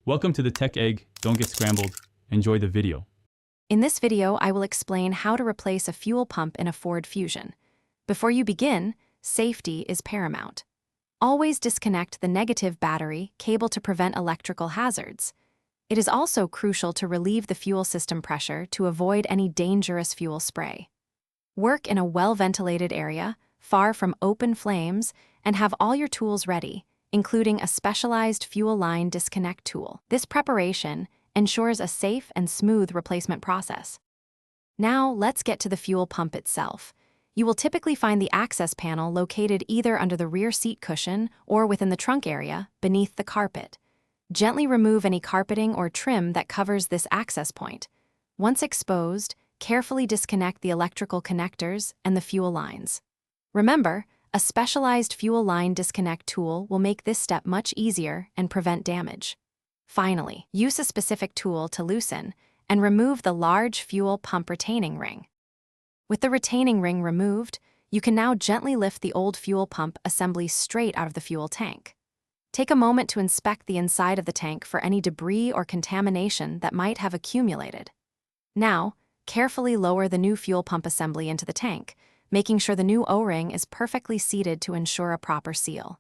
Welcome to the Tech Egg. Don't get scrambled. Enjoy the video. In this video, I will explain how to replace a fuel pump in a Ford Fusion. Before you begin, safety is paramount. Always disconnect the negative battery cable to prevent electrical hazards. It is also crucial to relieve the fuel system pressure to avoid any dangerous fuel spray. Work in a well-ventilated area, far from open flames, and have all your tools ready, including a specialized fuel line disconnect tool. This preparation ensures a safe and smooth replacement process. Now, let's get to the fuel pump itself. You will typically find the access panel located either under the rear seat cushion or within the trunk area, beneath the carpet. Gently remove any carpeting or trim that covers this access point. Once exposed, carefully disconnect the electrical connectors and the fuel lines. Remember, a specialized fuel line disconnect tool will make this step much easier and prevent damage. Finally, use a specific tool to loosen and remove the large fuel pump retaining ring. With the retaining ring removed, you can now gently lift the old fuel pump assembly straight out of the fuel tank. Take a moment to inspect the inside of the tank for any debris or contamination that might have accumulated. Now, carefully lower the new fuel pump assembly into the tank, making sure the new O-ring is perfectly seated to ensure a proper seal.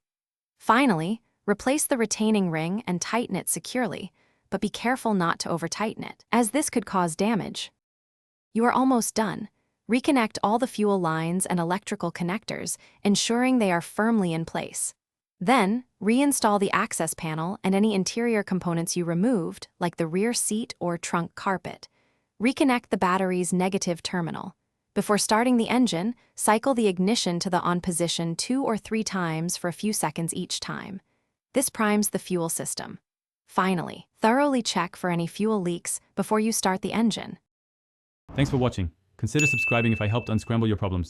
Finally, replace the retaining ring and tighten it securely, but be careful not to over-tighten it, as this could cause damage. You are almost done. Reconnect all the fuel lines and electrical connectors, ensuring they are firmly in place. Then, reinstall the access panel and any interior components you removed, like the rear seat or trunk carpet. Reconnect the battery's negative terminal. Before starting the engine, cycle the ignition to the on position 2 or 3 times for a few seconds each time. This primes the fuel system. Finally, thoroughly check for any fuel leaks before you start the engine. Thanks for watching. Consider subscribing if I helped unscramble your problems.